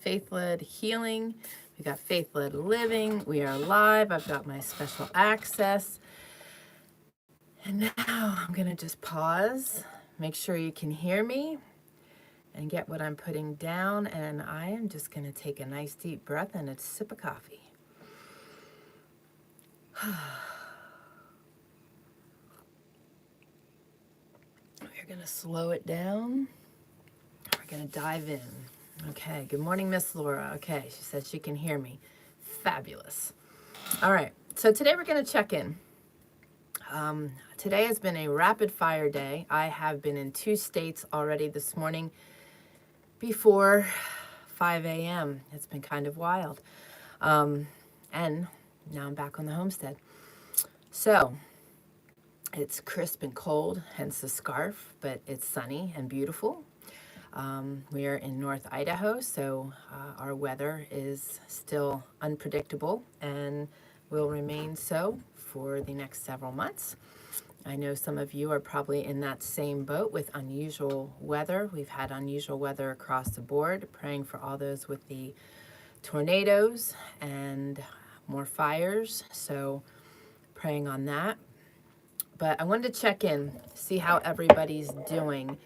Faith-led healing. We got faith-led living. We are live. I've got my special access. And now I'm going to just pause, make sure you can hear me, and get what I'm putting down. And I am just going to take a nice deep breath and a sip of coffee. We're going to slow it down. We're going to dive in. Okay, good morning, Miss Laura. Okay, she says she can hear me. Fabulous. All right, so today we're going to check in. Today has been a rapid fire day. I have been in 2 states already this morning before 5 a.m. It's been kind of wild. And now I'm back on the homestead. So it's crisp and cold, hence the scarf, but it's sunny and beautiful. We are in North Idaho, so our weather is still unpredictable and will remain so for the next several months. I know some of you are probably in that same boat with unusual weather. We've had unusual weather across the board, praying for all those with the tornadoes and more fires, so praying on that. But I wanted to check in, see how everybody's doing.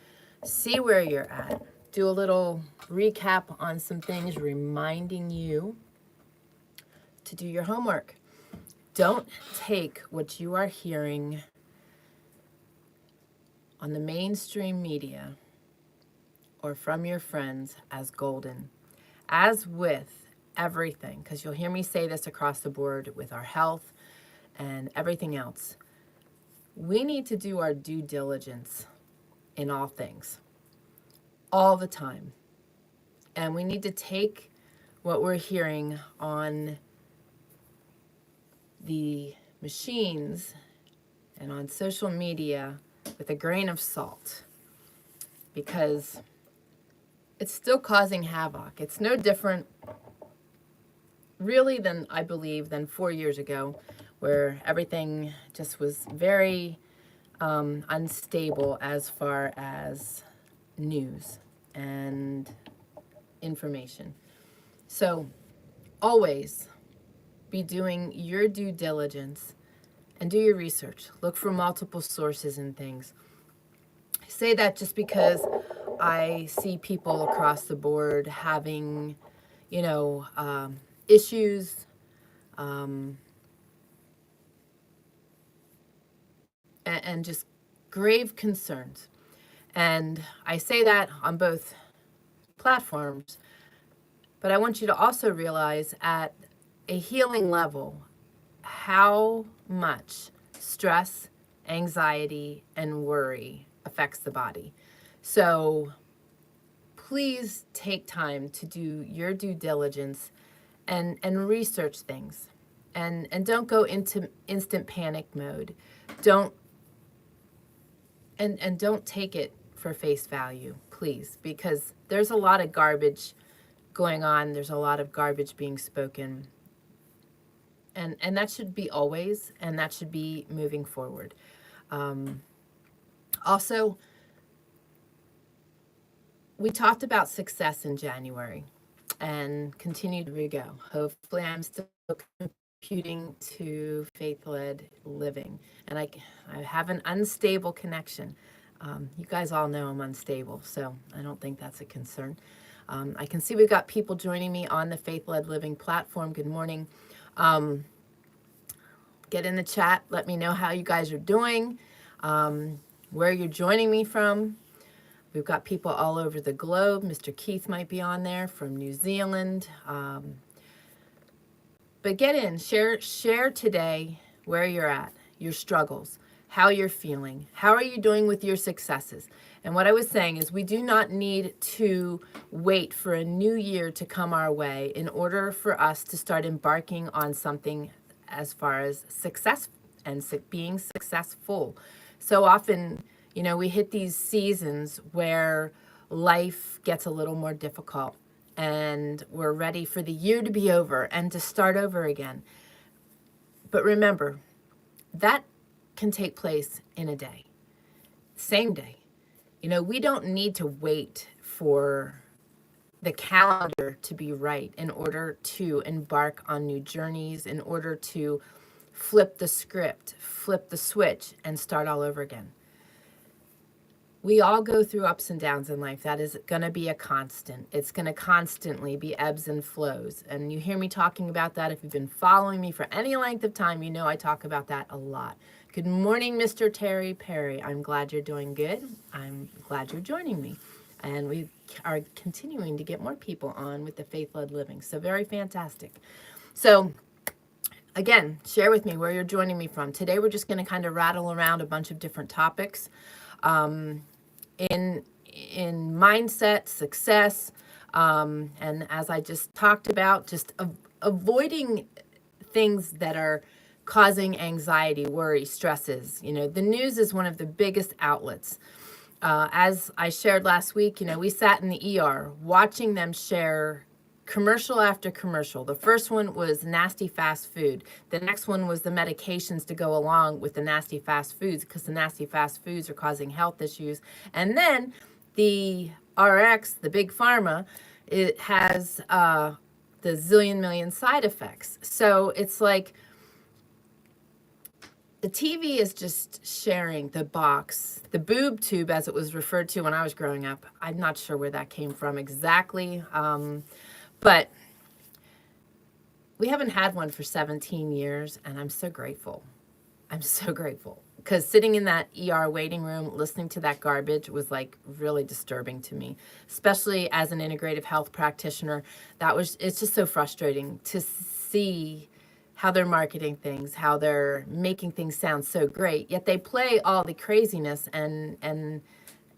See where you're at. Do a little recap on some things, reminding you to do your homework. Don't take what you are hearing on the mainstream media or from your friends as golden. As with everything, because you'll hear me say this across the board with our health and everything else, we need to do our due diligence in all things, all the time. And we need to take what we're hearing on the machines and on social media with a grain of salt, because it's still causing havoc. It's no different really than, I believe, than 4 years ago, where everything just was very unstable as far as news and information. So always be doing your due diligence and do your research. Look for multiple sources and things. I say that just because I see people across the board having, issues, and just grave concerns. And I say that on both platforms, but I want you to also realize at a healing level how much stress, anxiety, and worry affects the body. So please take time to do your due diligence and research things. And don't go into instant panic mode. Don't take it for face value, please, because there's a lot of garbage going on. There's a lot of garbage being spoken. And that should be always, and that should be moving forward. Also, we talked about success in January and continue to go. Hopefully I'm still computing to faith-led living. And I have an unstable connection. You guys all know I'm unstable, so I don't think that's a concern. I can see we've got people joining me on the Faith-Led Living platform. Good morning. Get in the chat. Let me know how you guys are doing, where you're joining me from. We've got people all over the globe. Mr. Keith might be on there from New Zealand. But get in, share today where you're at, your struggles, how you're feeling, how are you doing with your successes. And what I was saying is we do not need to wait for a new year to come our way in order for us to start embarking on something as far as success and being successful. So often, we hit these seasons where life gets a little more difficult and we're ready for the year to be over and to start over again. But remember, that can take place in a day, same day. We don't need to wait for the calendar to be right in order to embark on new journeys, in order to flip the script, flip the switch, and start all over again. We all go through ups and downs in life. That is going to be a constant. It's going to constantly be ebbs and flows. And you hear me talking about that. If you've been following me for any length of time, you know I talk about that a lot. Good morning, Mr. Terry Perry. I'm glad you're doing good. I'm glad you're joining me. And we are continuing to get more people on with the faith-led living. So very fantastic. So again, share with me where you're joining me from. Today we're just going to kind of rattle around a bunch of different topics. In mindset, success, and as I just talked about, just avoiding things that are causing anxiety, worry, stresses. You know, the news is one of the biggest outlets. As I shared last week, you know, we sat in the ER watching them share commercial after commercial. The first one was nasty fast food. The next one was the medications to go along with the nasty fast foods, because the nasty fast foods are causing health issues. And then the RX, the big pharma, it has the zillion million side effects. So it's like the TV is just sharing the box, the boob tube, as it was referred to when I was growing up. I'm not sure where that came from exactly. But we haven't had one for 17 years, and I'm so grateful. I'm so grateful. Because sitting in that ER waiting room, listening to that garbage was like really disturbing to me, especially as an integrative health practitioner. It's just so frustrating to see how they're marketing things, how they're making things sound so great, yet they play all the craziness, and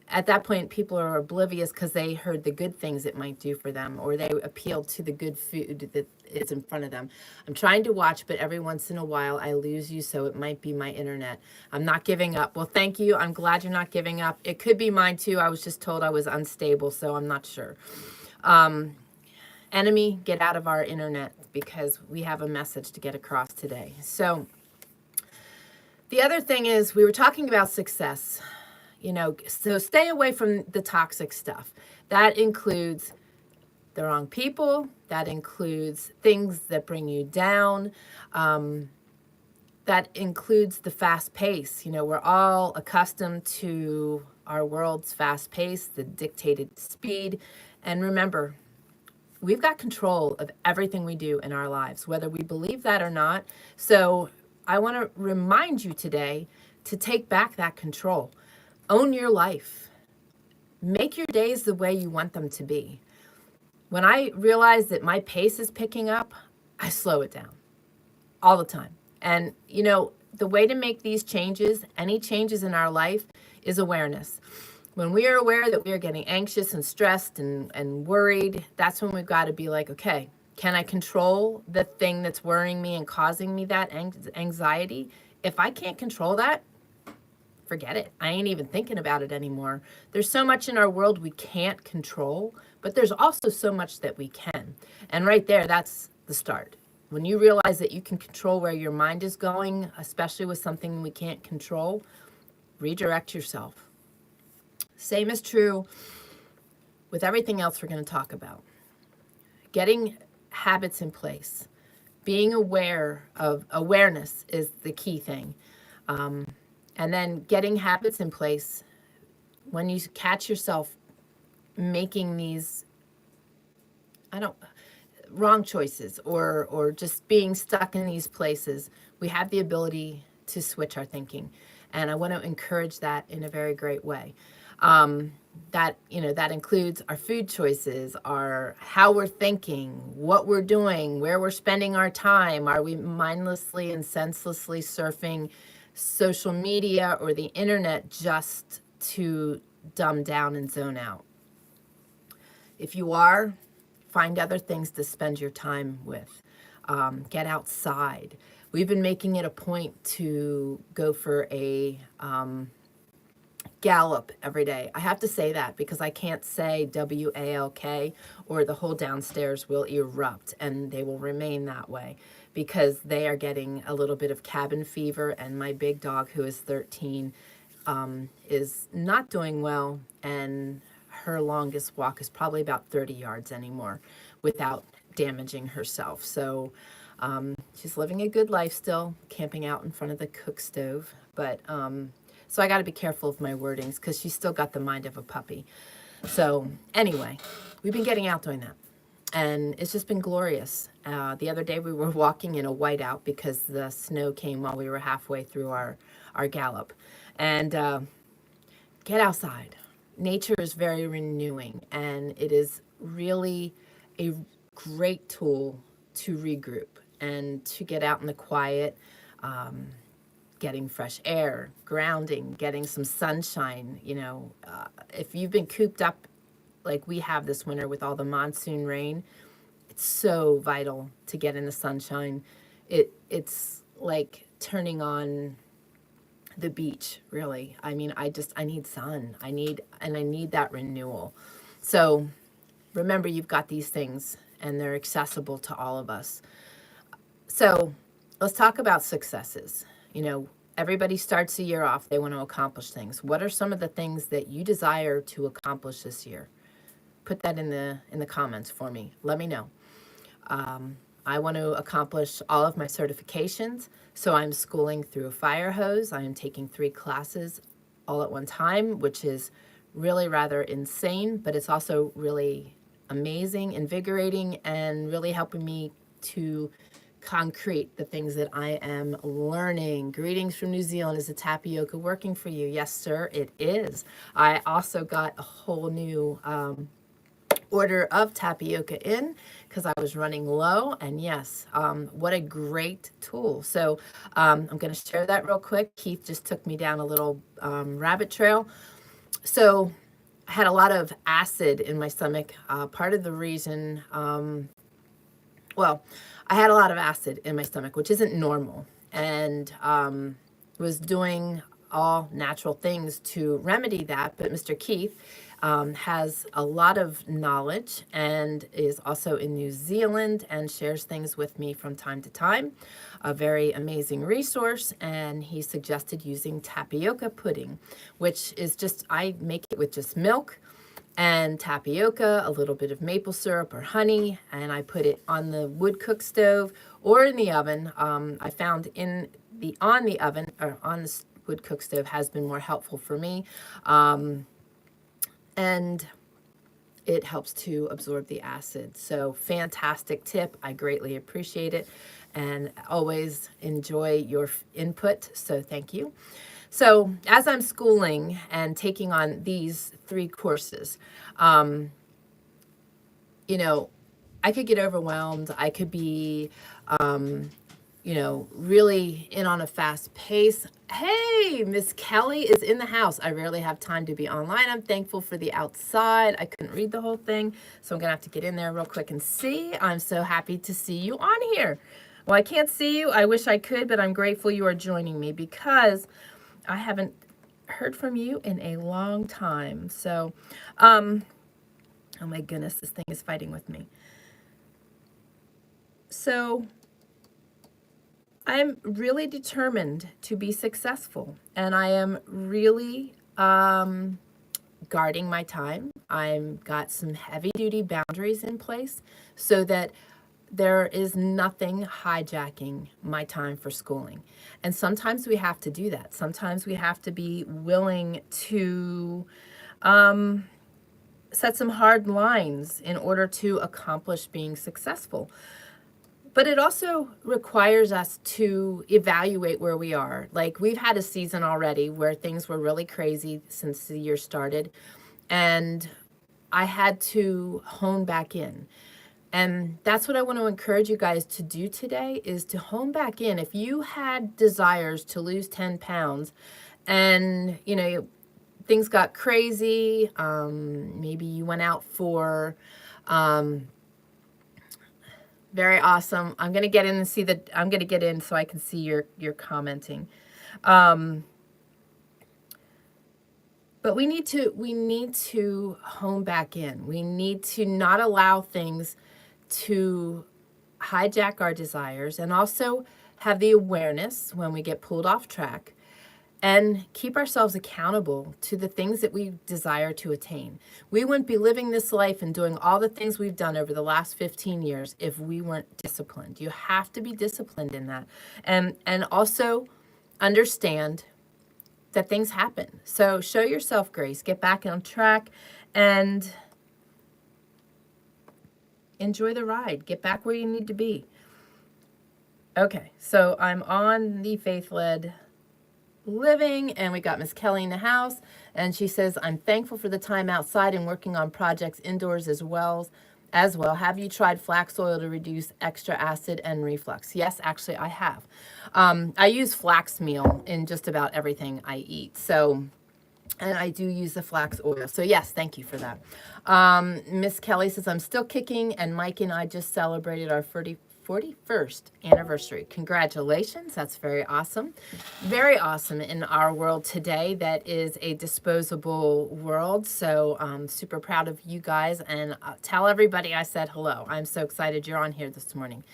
at that point, people are oblivious because they heard the good things it might do for them, or they appealed to the good food that is in front of them. I'm trying to watch, but every once in a while I lose you, so it might be my internet. I'm not giving up. Well, thank you. I'm glad you're not giving up. It could be mine too. I was just told I was unstable, so I'm not sure. Enemy, get out of our internet, because we have a message to get across today. So the other thing is, we were talking about success. You know, so stay away from the toxic stuff. That includes the wrong people. That includes things that bring you down. That includes the fast pace. You know, we're all accustomed to our world's fast pace, the dictated speed. And remember, we've got control of everything we do in our lives, whether we believe that or not. So I want to remind you today to take back that control. Own your life. Make your days the way you want them to be. When I realize that my pace is picking up, I slow it down all the time. And, you know, the way to make these changes, any changes in our life, is awareness. When we are aware that we are getting anxious and stressed and worried, that's when we've got to be like, okay, can I control the thing that's worrying me and causing me that anxiety? If I can't control that, forget it. I ain't even thinking about it anymore. There's so much in our world we can't control, but there's also so much that we can. And right there, that's the start. When you realize that you can control where your mind is going, especially with something we can't control, redirect yourself. Same is true with everything else we're going to talk about. Getting habits in place. Being aware of awareness is the key thing. And then getting habits in place. When you catch yourself making these, wrong choices, or just being stuck in these places, we have the ability to switch our thinking. And I want to encourage that in a very great way. That includes our food choices, how we're thinking, what we're doing, where we're spending our time. Are we mindlessly and senselessly surfing social media or the internet just to dumb down and zone out? If you are, find other things to spend your time with. Get outside. We've been making it a point to go for a gallop every day. I have to say that because I can't say WALK or the whole downstairs will erupt, and they will remain that way because they are getting a little bit of cabin fever, and my big dog, who is 13, is not doing well, and her longest walk is probably about 30 yards anymore without damaging herself. So she's living a good life still, camping out in front of the cook stove. But so I got to be careful of my wordings because she's still got the mind of a puppy. So anyway, we've been getting out doing that. And it's just been glorious. The other day we were walking in a whiteout because the snow came while we were halfway through our gallop. And get outside. Nature is very renewing, and it is really a great tool to regroup and to get out in the quiet, getting fresh air, grounding, getting some sunshine. You know, if you've been cooped up like we have this winter with all the monsoon rain, it's so vital to get in the sunshine. It's like turning on the beach, really. I mean, I need sun. I need that renewal. So remember, you've got these things and they're accessible to all of us. So let's talk about successes. You know, everybody starts the year off, they want to accomplish things. What are some of the things that you desire to accomplish this year? Put that in the comments for me. Let me know. I want to accomplish all of my certifications. So I'm schooling through a fire hose. I am taking 3 classes all at one time, which is really rather insane, but it's also really amazing, invigorating, and really helping me to concrete the things that I am learning. Greetings from New Zealand. Is the tapioca working for you? Yes, sir, it is. I also got a whole new order of tapioca in because I was running low, and yes, what a great tool. So I'm going to share that real quick. Keith just took me down a little rabbit trail. So I had a lot of acid in my stomach. Part of the reason, well, I had a lot of acid in my stomach, which isn't normal, and was doing all natural things to remedy that. But Mr. Keith has a lot of knowledge and is also in New Zealand and shares things with me from time to time. A very amazing resource, and he suggested using tapioca pudding, which is just, I make it with just milk and tapioca, a little bit of maple syrup or honey, and I put it on the wood cook stove or in the oven. I found on the oven or on the wood cook stove has been more helpful for me. And it helps to absorb the acid. So fantastic tip. I greatly appreciate it and always enjoy your input. So thank you. So as I'm schooling and taking on these 3 courses, you know, I could get overwhelmed. I could be, you know, really in on a fast pace. Hey, Miss Kelly is in the house. I rarely have time to be online. I'm thankful for the outside. I couldn't read the whole thing, so I'm going to have to get in there real quick and see. I'm so happy to see you on here. Well, I can't see you. I wish I could, but I'm grateful you are joining me because I haven't heard from you in a long time. So, oh my goodness, this thing is fighting with me. So I'm really determined to be successful, and I am really guarding my time. I've got some heavy-duty boundaries in place so that there is nothing hijacking my time for schooling. And sometimes we have to do that. Sometimes we have to be willing to set some hard lines in order to accomplish being successful. But it also requires us to evaluate where we are. Like, we've had a season already where things were really crazy since the year started, and I had to hone back in. And that's what I want to encourage you guys to do today, is to hone back in. If you had desires to lose 10 pounds and, you know, things got crazy, maybe you went out for... very awesome. I'm going to get in and see that. I'm going to get in so I can see your commenting. But we need to hone back in. We need to not allow things to hijack our desires, and also have the awareness when we get pulled off track, and keep ourselves accountable to the things that we desire to attain. We wouldn't be living this life and doing all the things we've done over the last 15 years if we weren't disciplined. You have to be disciplined in that. And also understand that things happen. So show yourself grace, get back on track, and enjoy the ride. Get back where you need to be. Okay, so I'm on the faith-led living, and we got Miss Kelly in the house, and she says, I'm thankful for the time outside and working on projects indoors as well. Have you tried flax oil to reduce extra acid and reflux? Yes, actually I have. I use flax meal in just about everything I eat. So, and I do use the flax oil. So yes, thank you for that. Miss Kelly says, I'm still kicking, and Mike and I just celebrated our 41st anniversary. Congratulations. That's very awesome. Very awesome in our world today. That is a disposable world. So I'm super proud of you guys, and tell everybody I said hello. I'm so excited you're on here this morning.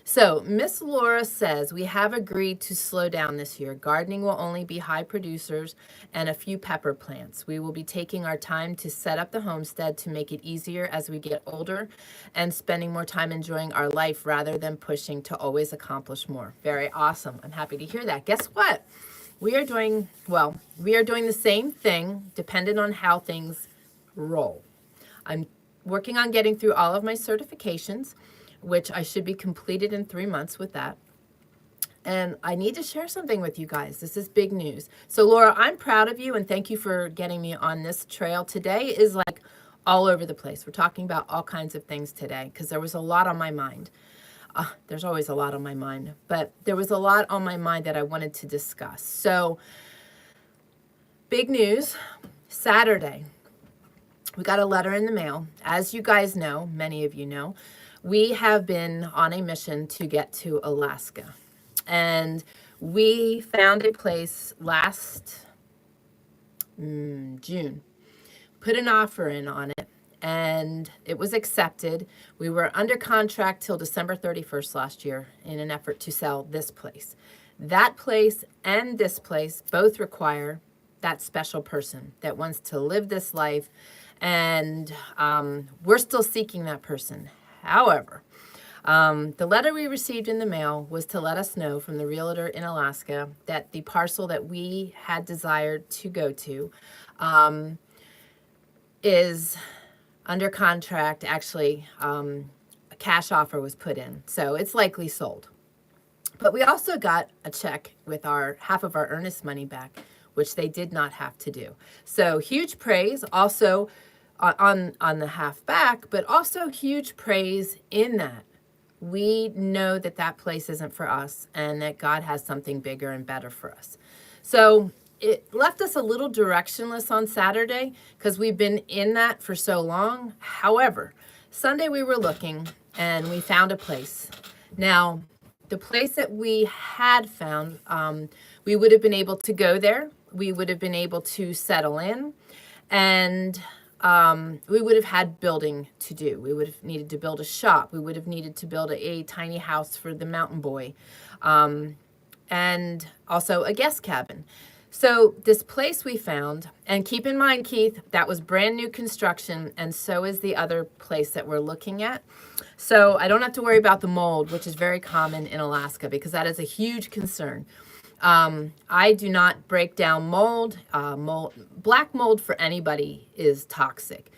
So Miss Laura says, we have agreed to slow down this year. Gardening will only be high producers and a few pepper plants. We will be taking our time to set up the homestead to make it easier as we get older and spending more time enjoying our life rather than pushing to always accomplish more. Very awesome. I'm happy to hear that. Guess what? We are doing the same thing dependent on how things roll. I'm working on getting through all of my certifications, which I should be completed in 3 months with that. And I need to share something with you guys. This is big news. So Laura, I'm proud of you, and thank you for getting me on this trail. Today is like all over the place. We're talking about all kinds of things today because there was a lot on my mind. There's always a lot on my mind, but there was a lot on my mind that I wanted to discuss. So big news, Saturday, we got a letter in the mail. As you guys know, many of you know, we have been on a mission to get to Alaska, and we found a place last June, put an offer in on it, and it was accepted. We were under contract till December 31st last year in an effort to sell this place. That place and this place both require that special person that wants to live this life, and we're still seeking that person. However, the letter we received in the mail was to let us know from the realtor in Alaska that the parcel that we had desired to go to is under contract. Actually, a cash offer was put in, so it's likely sold. But we also got a check with our half of our earnest money back, which they did not have to do. So huge praise also on the half back, but also huge praise in that we know that that place isn't for us and that God has something bigger and better for us. So it left us a little directionless on Saturday because we've been in that for so long. However, Sunday we were looking and we found a place. Now, the place that we had found, we would have been able to go there. We would have been able to settle in, and we would have had building to do. We would have needed to build a shop. We would have needed to build a tiny house for the mountain boy, and also a guest cabin. So this place we found, and keep in mind, Keith, that was brand new construction, and so is the other place that we're looking at. So I don't have to worry about the mold, which is very common in Alaska, because that is a huge concern. I do not break down mold. Black mold for anybody is toxic.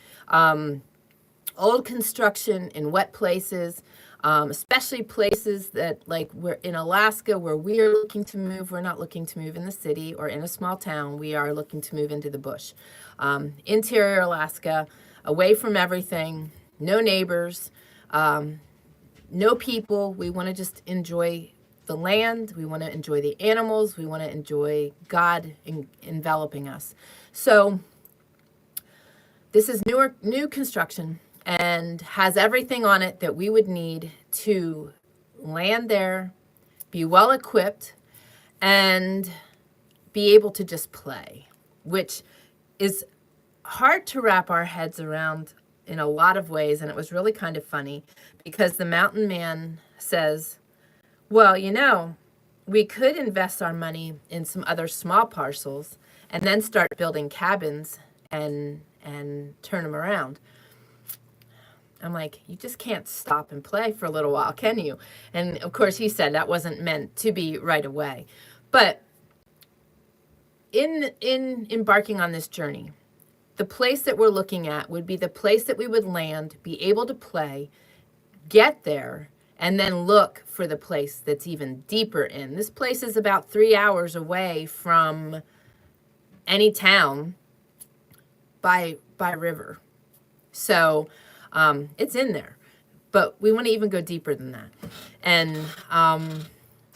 Old construction in wet places, especially places that, like, we're in Alaska where we are looking to move. We're not looking to move in the city or in a small town. We are looking to move into the bush. Interior Alaska, away from everything, no neighbors, no people. We want to just enjoy the land. We want to enjoy the animals. We want to enjoy God enveloping us. So this is new construction and has everything on it that we would need to land there, be well equipped, and be able to just play, which is hard to wrap our heads around in a lot of ways. And it was really kind of funny because the mountain man says, well, you know, we could invest our money in some other small parcels and then start building cabins and turn them around. I'm like, you just can't stop and play for a little while, can you? And of course, he said that wasn't meant to be right away. But in embarking on this journey, the place that we're looking at would be the place that we would land, be able to play, get there, and then look for the place that's even deeper in. This place is about 3 hours away from any town by river. So it's in there, but we want to even go deeper than that. And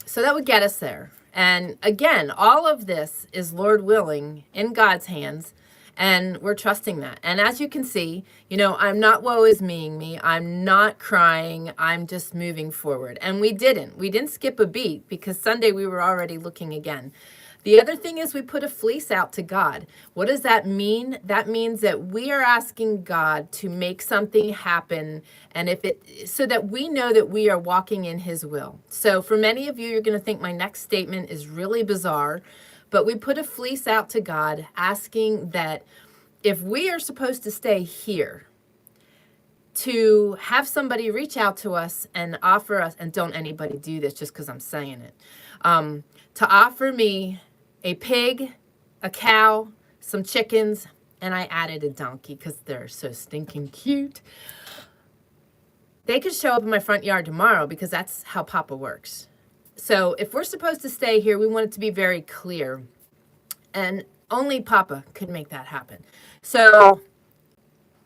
so that would get us there. And again, all of this is, Lord willing, in God's hands, and we're trusting that. And as you can see, I'm not woe is meing me. I'm not crying. I'm just moving forward. And we didn't skip a beat, because Sunday we were already looking again. The other thing is, we put a fleece out to God. What does that mean? That means that we are asking God to make something happen, and so that we know that we are walking in his will. So for many of you, you're going to think my next statement is really bizarre, but we put a fleece out to God, asking that if we are supposed to stay here, to have somebody reach out to us and offer us, and don't anybody do this just because I'm saying it, to offer me a pig, a cow, some chickens, and I added a donkey because they're so stinking cute. They could show up in my front yard tomorrow, because that's how Papa works. So if we're supposed to stay here, we want it to be very clear. And only Papa could make that happen. So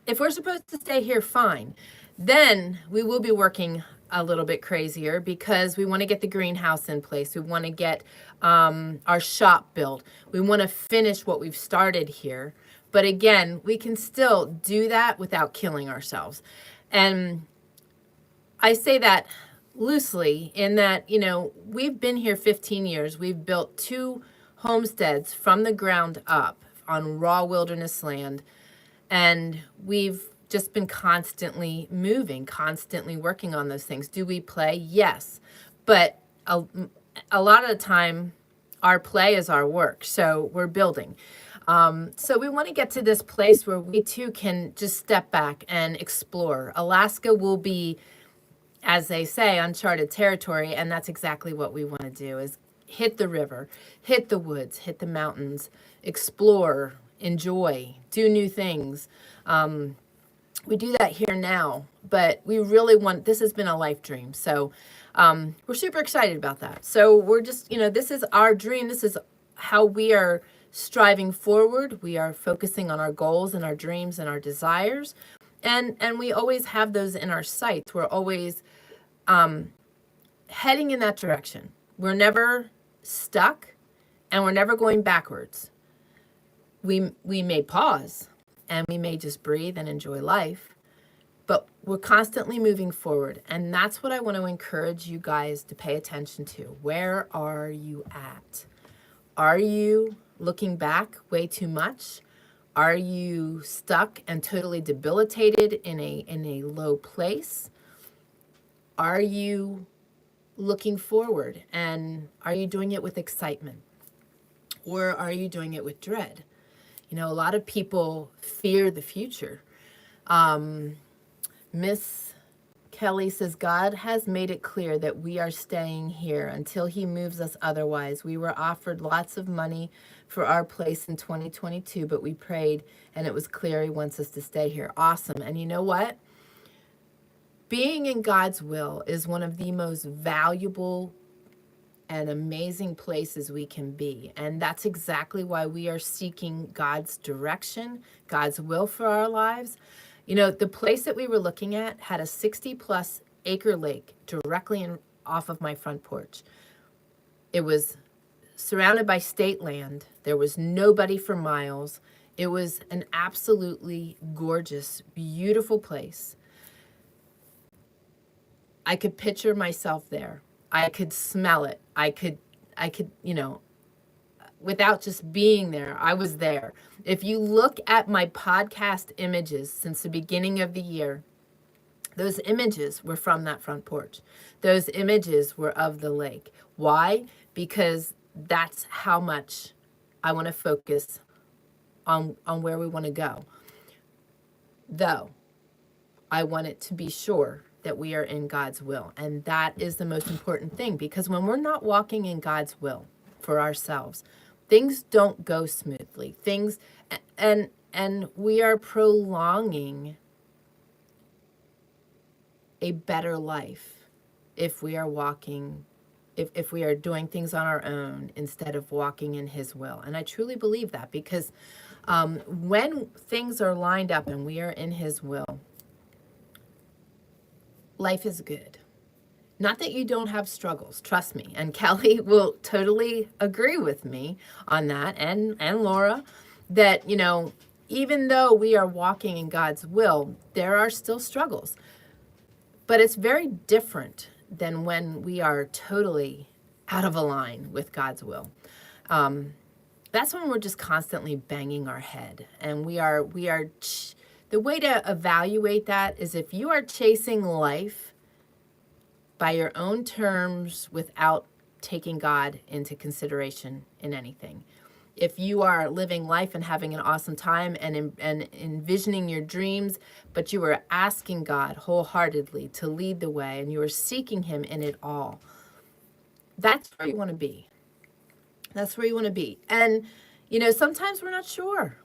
if we're supposed to stay here, fine. Then we will be working a little bit crazier, because we want to get the greenhouse in place. We want to get our shop built. We want to finish what we've started here. But again, we can still do that without killing ourselves. And I say that loosely in that, we've been here 15 years. We've built 2 homesteads from the ground up on raw wilderness land. And we've just been constantly moving, constantly working on those things. Do we play? Yes. But a lot of the time, our play is our work. So we're building. So we want to get to this place where we too can just step back and explore. Alaska will be, as they say, uncharted territory. And that's exactly what we want to do, is hit the river, hit the woods, hit the mountains, explore, enjoy, do new things. We do that here now, but we really this has been a life dream. So we're super excited about that. So we're just, this is our dream. This is how we are striving forward. We are focusing on our goals and our dreams and our desires. And we always have those in our sights. We're always heading in that direction. We're never stuck, and we're never going backwards. We may pause, and we may just breathe and enjoy life, but we're constantly moving forward. And that's what I want to encourage you guys to pay attention to. Where are you at? Are you looking back way too much? Are you stuck and totally debilitated in a low place? Are you looking forward, and are you doing it with excitement? Or are you doing it with dread? A lot of people fear the future. Miss Kelly says, God has made it clear that we are staying here until he moves us otherwise. We were offered lots of money for our place in 2022, but we prayed and it was clear he wants us to stay here. Awesome. And you know what? Being in God's will is one of the most valuable and amazing places we can be. And that's exactly why we are seeking God's direction, God's will for our lives. The place that we were looking at had a 60+ acre lake directly off of my front porch. It was surrounded by state land. There was nobody for miles. It was an absolutely gorgeous, beautiful place. I could picture myself there. I could smell it. I could, without just being there, I was there. If you look at my podcast images since the beginning of the year, Those images were from that front porch. Those images were of the lake. Why? Because that's how much I want to focus on where we want to go. Though, I want it to be sure that we are in God's will. And that is the most important thing, because when we're not walking in God's will for ourselves, things don't go smoothly. And we are prolonging a better life if we are walking, if we are doing things on our own instead of walking in His will. And I truly believe that, because when things are lined up and we are in His will, life is good. Not that you don't have struggles, trust me. And Kelly will totally agree with me on that, and Laura, that, you know, even though we are walking in God's will, there are still struggles. But it's very different than when we are totally out of a line with God's will. That's when we're just constantly banging our head. And the way to evaluate that is if you are chasing life by your own terms without taking God into consideration in anything. If you are living life and having an awesome time and envisioning your dreams, but you are asking God wholeheartedly to lead the way and you are seeking Him in it all, that's where you want to be. That's where you want to be. And, you know, sometimes we're not sure.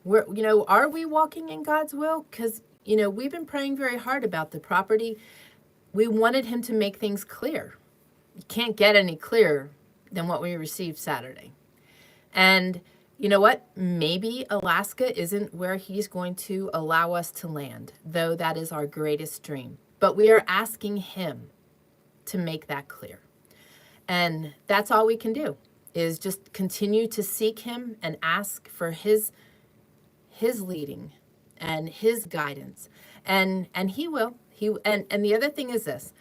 Are we walking in God's will? Because, you know, we've been praying very hard about the property. We wanted Him to make things clear. You can't get any clearer than what we received Saturday. And you know what? Maybe Alaska isn't where He's going to allow us to land, though that is our greatest dream. But we are asking Him to make that clear. And that's all we can do, is just continue to seek Him and ask for His leading and His guidance. And He will. And the other thing is this: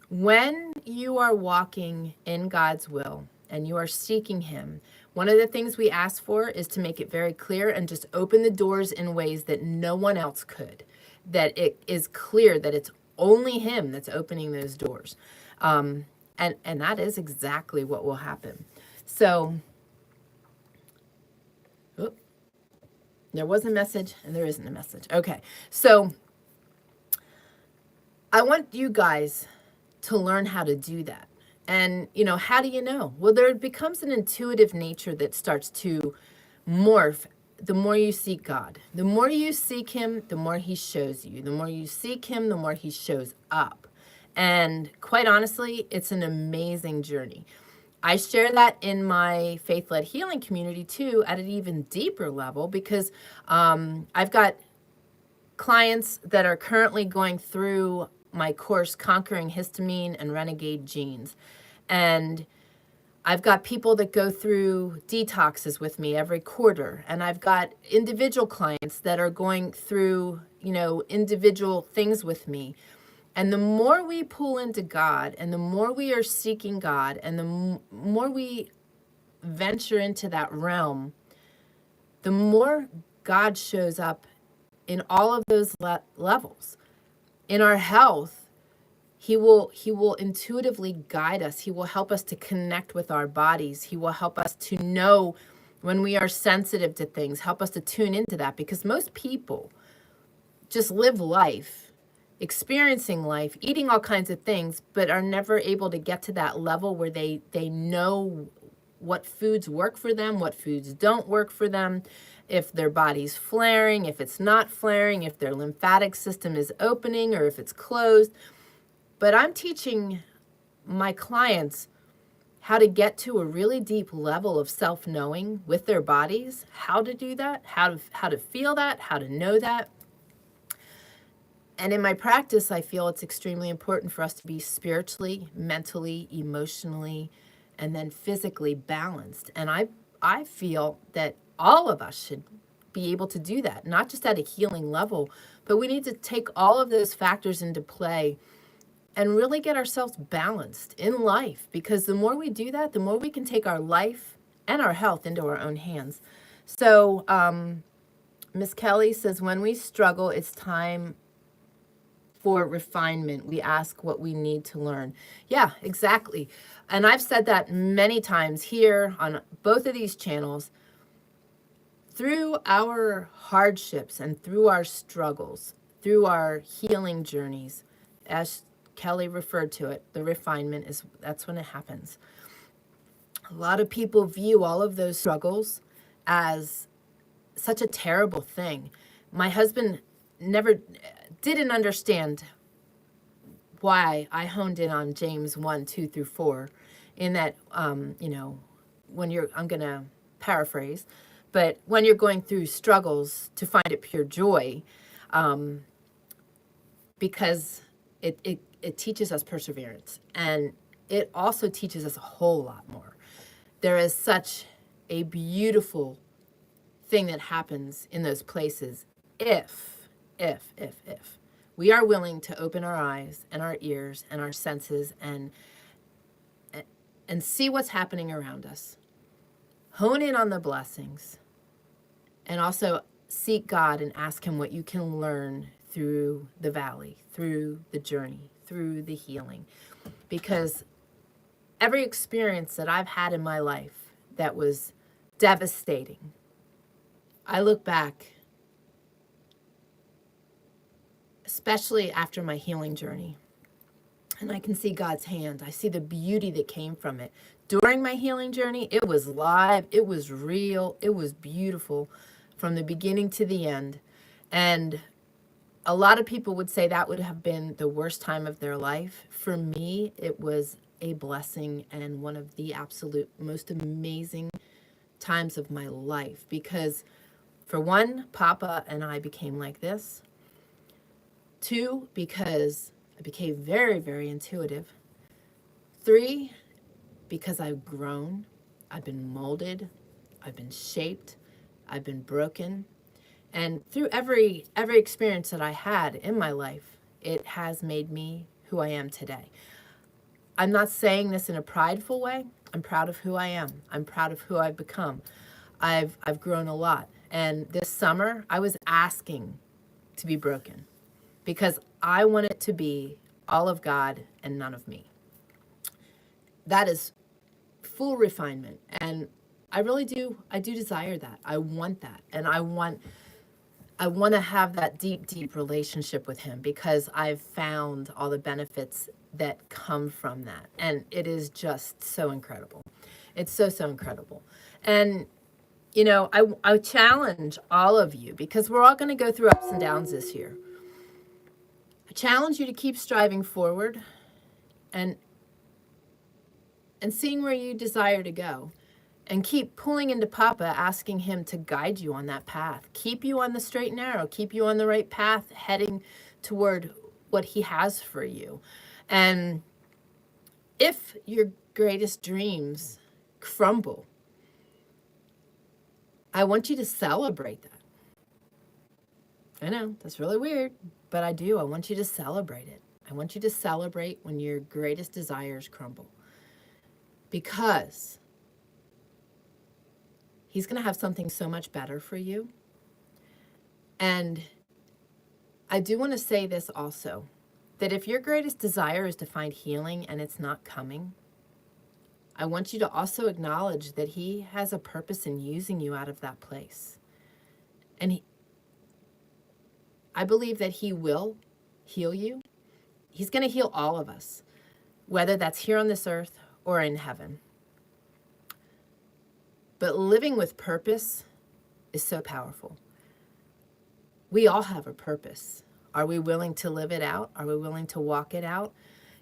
when you are walking in God's will and you are seeking Him, one of the things we ask for is to make it very clear and just open the doors in ways that no one else could. That it is clear that it's only Him that's opening those doors. And that is exactly what will happen. So, there was a message and there isn't a message. Okay, so I want you guys to learn how to do that. And, you know, how do you know? Well, there becomes an intuitive nature that starts to morph the more you seek God. The more you seek Him, the more He shows you. The more you seek Him, the more He shows up. And quite honestly, it's an amazing journey. I share that in my faith-led healing community too, at an even deeper level, because I've got clients that are currently going through my course, Conquering Histamine and Renegade Genes. And I've got people that go through detoxes with me every quarter. And I've got individual clients that are going through, you know, individual things with me. And the more we pull into God and the more we are seeking God and the more we venture into that realm, the more God shows up in all of those levels. In our health, He will intuitively guide us. He will help us to connect with our bodies. He will help us to know when we are sensitive to things, help us to tune into that, because most people just live life, experiencing life, eating all kinds of things, but are never able to get to that level where they know what foods work for them, what foods don't work for them, if their body's flaring, if it's not flaring, if their lymphatic system is opening or if it's closed. But I'm teaching my clients how to get to a really deep level of self-knowing with their bodies, how to do that, how to feel that, how to know that. And in my practice, I feel it's extremely important for us to be spiritually, mentally, emotionally, and then physically balanced. And I feel that all of us should be able to do that, not just at a healing level, but we need to take all of those factors into play and really get ourselves balanced in life, because the more we do that, the more we can take our life and our health into our own hands. So Miss Kelly says, when we struggle, it's time for refinement. We ask what we need to learn. Yeah, exactly. And I've said that many times here on both of these channels. Through our hardships and through our struggles, through our healing journeys, as Kelly referred to it, the refinement that's when it happens. A lot of people view all of those struggles as such a terrible thing. My husband never didn't understand why I honed in on James 1:2-4, in that, when I'm going to paraphrase, but when you're going through struggles, to find it pure joy, because it teaches us perseverance, and it also teaches us a whole lot more. There is such a beautiful thing that happens in those places if we are willing to open our eyes and our ears and our senses and see what's happening around us. Hone in on the blessings, and also seek God and ask him what you can learn through the valley, through the journey, through the healing. Because every experience that I've had in my life that was devastating, I look back, especially after my healing journey, and I can see God's hand. I see the beauty that came from it. During my healing journey, it was live, it was real, it was beautiful from the beginning to the end. And a lot of people would say that would have been the worst time of their life. For me, it was a blessing and one of the absolute most amazing times of my life. Because for one, Papa and I became like this. Two, because I became very, very intuitive. Three, because I've grown, I've been molded, I've been shaped, I've been broken. And through every experience that I had in my life, it has made me who I am today. I'm not saying this in a prideful way. I'm proud of who I am. I'm proud of who I've become. I've grown a lot. And this summer, I was asking to be broken because I want it to be all of God and none of me. That is full refinement. And I really do. I do desire that. I want that. And I want to have that deep, deep relationship with him, because I've found all the benefits that come from that. And it is just so incredible. It's so, so incredible. And, you know, I challenge all of you, because we're all going to go through ups and downs this year. I challenge you to keep striving forward and seeing where you desire to go. And keep pulling into Papa, asking him to guide you on that path. Keep you on the straight and narrow. Keep you on the right path, heading toward what he has for you. And if your greatest dreams crumble, I want you to celebrate that. I know, that's really weird, but I do. I want you to celebrate it. I want you to celebrate when your greatest desires crumble. Because he's going to have something so much better for you. And I do want to say this also, that if your greatest desire is to find healing and it's not coming, I want you to also acknowledge that he has a purpose in using you out of that place. And I believe that he will heal you. He's going to heal all of us, whether that's here on this earth or in heaven. But living with purpose is so powerful. We all have a purpose. Are we willing to live it out? Are we willing to walk it out?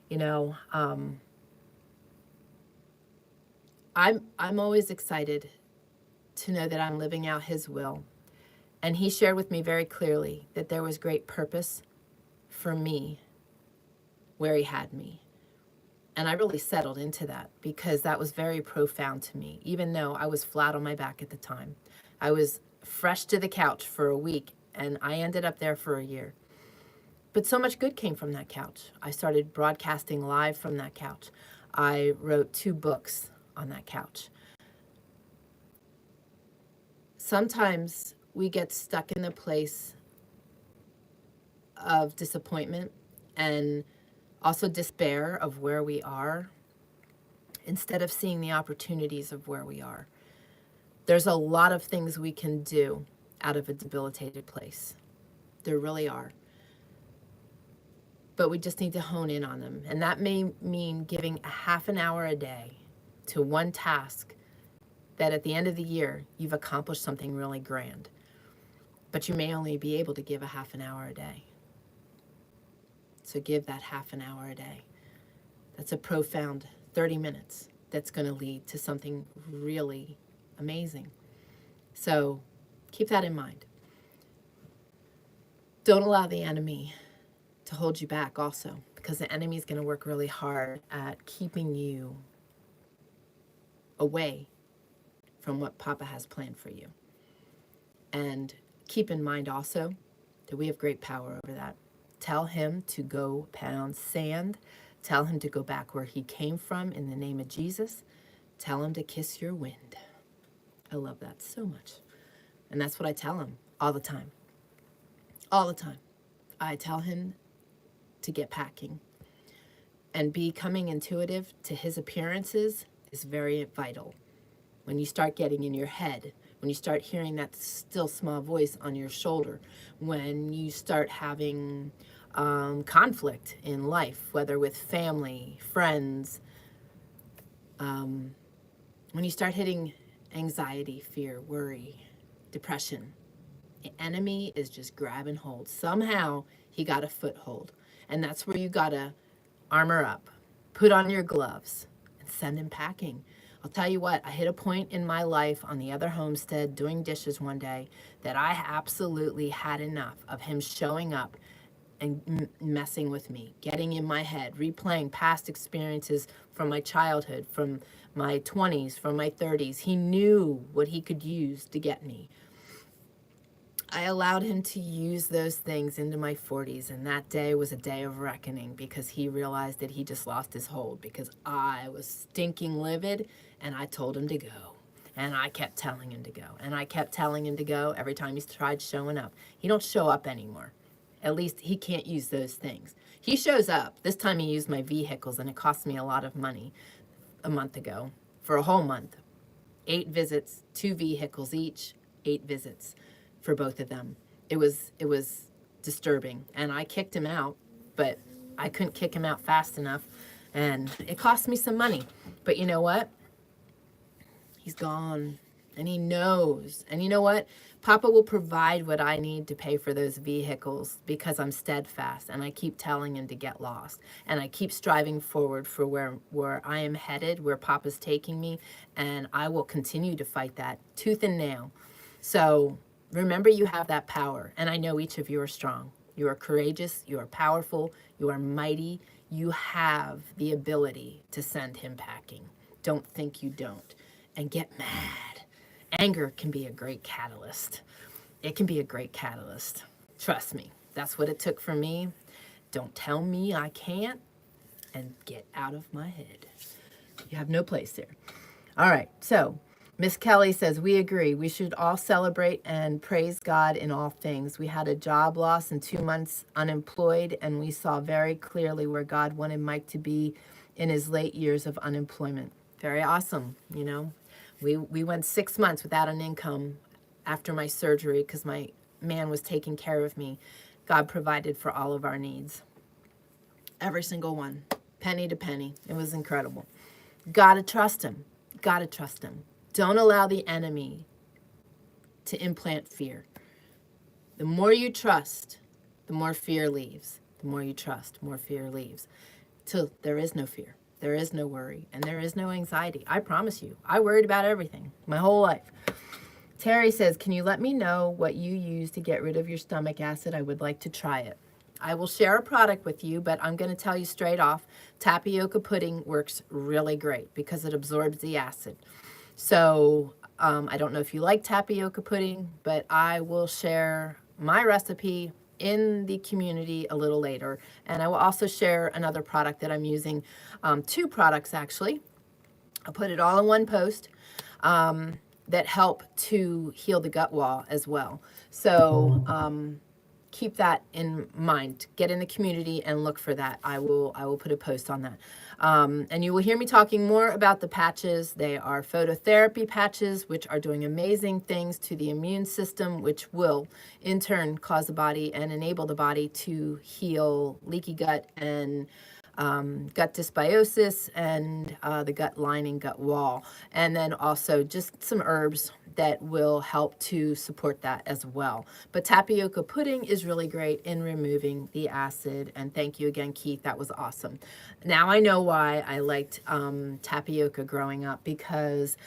You know, I'm always excited to know that I'm living out his will. And he shared with me very clearly that there was great purpose for me where he had me. And I really settled into that, because that was very profound to me, even though I was flat on my back at the time. I was fresh to the couch for a week, and I ended up there for a year. But so much good came from that couch. I started broadcasting live from that couch. I wrote 2 books on that couch. Sometimes we get stuck in the place of disappointment and also despair of where we are instead of seeing the opportunities of where we are. There's a lot of things we can do out of a debilitated place. There really are. But we just need to hone in on them. And that may mean giving a half an hour a day to one task that at the end of the year, you've accomplished something really grand. But you may only be able to give a half an hour a day. So give that half an hour a day. That's a profound 30 minutes that's going to lead to something really amazing. So keep that in mind. Don't allow the enemy to hold you back also, because the enemy is going to work really hard at keeping you away from what Papa has planned for you. And keep in mind also that we have great power over that. Tell him to go pound sand. Tell him to go back where he came from in the name of Jesus. Tell him to kiss your wind. I love that so much. And that's what I tell him all the time. All the time. I tell him to get packing. And becoming intuitive to his appearances is very vital. When you start getting in your head, when you start hearing that still small voice on your shoulder, when you start having conflict in life, whether with family, friends, when you start hitting anxiety, fear, worry, depression, the enemy is just grabbing hold. Somehow he got a foothold. And that's where you got to armor up, put on your gloves, and send him packing. I'll tell you what, I hit a point in my life on the other homestead doing dishes one day that I absolutely had enough of him showing up and messing with me, getting in my head, replaying past experiences from my childhood, from my 20s, from my 30s. He knew what he could use to get me. I allowed him to use those things into my 40s, and that day was a day of reckoning because he realized that he just lost his hold because I was stinking livid, and I told him to go. And I kept telling him to go, and I kept telling him to go every time he tried showing up. He don't show up anymore. At least he can't use those things. He shows up. This time he used my vehicles, and it cost me a lot of money a month ago for a whole month. 8 visits, 2 vehicles each, 8 visits. For both of them. It was disturbing, and I kicked him out, but I couldn't kick him out fast enough, and it cost me some money. But you know what? He's gone, and he knows. And you know what? Papa will provide what I need to pay for those vehicles because I'm steadfast, and I keep telling him to get lost, and I keep striving forward for where I am headed, where Papa's taking me, and I will continue to fight that tooth and nail. So remember, you have that power, and I know each of you are strong. You are courageous, you are powerful, you are mighty. You have the ability to send him packing. Don't think you don't. And get mad. Anger can be a great catalyst. It can be a great catalyst. Trust me, that's what it took for me. Don't tell me I can't, and get out of my head. You have no place there. All right, so Miss Kelly says, we agree. We should all celebrate and praise God in all things. We had a job loss and 2 months unemployed, and we saw very clearly where God wanted Mike to be in his late years of unemployment. Very awesome, you know. We went 6 months without an income after my surgery because my man was taking care of me. God provided for all of our needs. Every single one, penny to penny. It was incredible. Gotta trust him. Gotta trust him. Don't allow the enemy to implant fear. The more you trust, the more fear leaves. The more you trust, more fear leaves. Till there is no fear, there is no worry, and there is no anxiety. I promise you, I worried about everything my whole life. Terry says, can you let me know what you use to get rid of your stomach acid? I would like to try it. I will share a product with you, but I'm going to tell you straight off, tapioca pudding works really great because it absorbs the acid. So I don't know if you like tapioca pudding, but I will share my recipe in the community a little later. And I will also share another product that I'm using, 2 products actually. I'll put it all in one post that help to heal the gut wall as well. So keep that in mind. Get in the community and look for that. I will put a post on that. And you will hear me talking more about the patches. They are phototherapy patches, which are doing amazing things to the immune system, which will in turn cause the body and enable the body to heal leaky gut and gut dysbiosis and the gut lining, gut wall. And then also just some herbs that will help to support that as well. But tapioca pudding is really great in removing the acid. And thank you again, Keith. That was awesome. Now I know why I liked tapioca growing up, because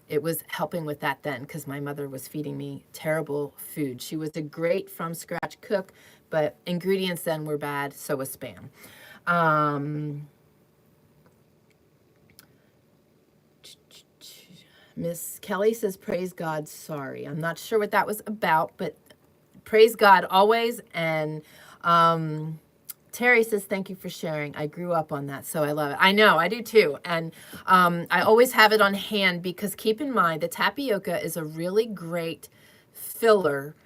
it was helping with that then, because my mother was feeding me terrible food. She was a great from scratch cook, but ingredients then were bad, so was Spam. Miss Kelly says, praise God, sorry. I'm not sure what that was about, but praise God always. And Terry says, thank you for sharing. I grew up on that, so I love it. I know, I do too. And I always have it on hand, because keep in mind, the tapioca is a really great filler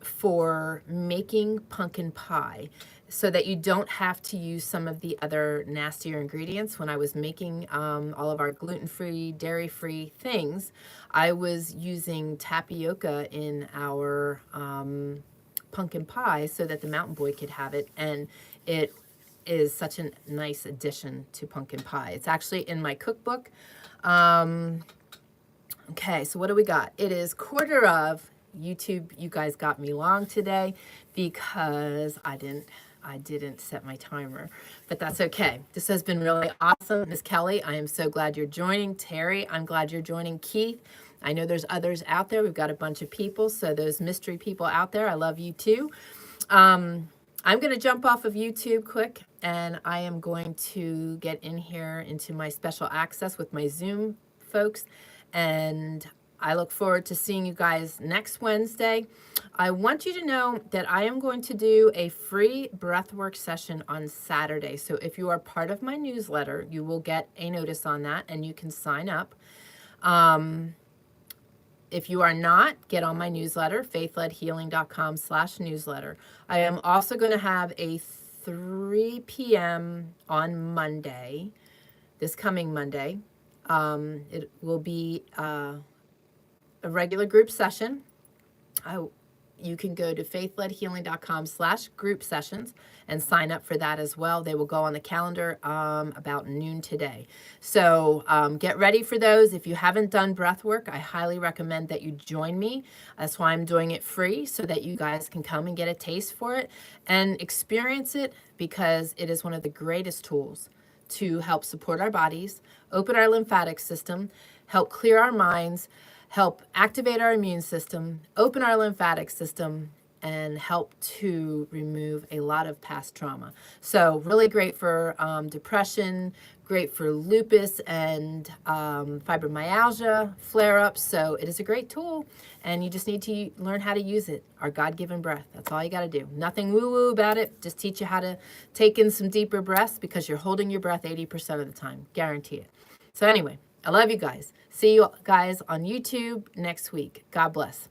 for making pumpkin pie, so that you don't have to use some of the other nastier ingredients. When I was making all of our gluten-free, dairy-free things, I was using tapioca in our pumpkin pie so that the mountain boy could have it, and it is such a nice addition to pumpkin pie. It's actually in my cookbook. Okay, so what do we got? It is quarter of. YouTube, you guys got me long today because I didn't set my timer, but that's okay. This has been really awesome. Miss Kelly, I am so glad you're joining. Terry, I'm glad you're joining. Keith, I know there's others out there. We've got a bunch of people, so those mystery people out there, I love you too. I'm going to jump off of YouTube quick, and I am going to get in here into my special access with my Zoom folks, and I look forward to seeing you guys next Wednesday. I want you to know that I am going to do a free breathwork session on Saturday. So if you are part of my newsletter, you will get a notice on that, and you can sign up. If you are not, get on my newsletter, faithledhealing.com/newsletter. I am also going to have a 3 p.m. on Monday, this coming Monday. It will be a regular group session. You can go to faithledhealing.com/group sessions and sign up for that as well. They will go on the calendar about noon today. So get ready for those. If you haven't done breath work, I highly recommend that you join me. That's why I'm doing it free, so that you guys can come and get a taste for it and experience it, because it is one of the greatest tools to help support our bodies, open our lymphatic system, help clear our minds, help activate our immune system, open our lymphatic system, and help to remove a lot of past trauma. So really great for depression, great for lupus and fibromyalgia flare-ups. So it is a great tool, and you just need to learn how to use it. Our God-given breath. That's all you got to do. Nothing woo-woo about it. Just teach you how to take in some deeper breaths, because you're holding your breath 80% of the time. Guarantee it. So anyway, I love you guys. See you guys on YouTube next week. God bless.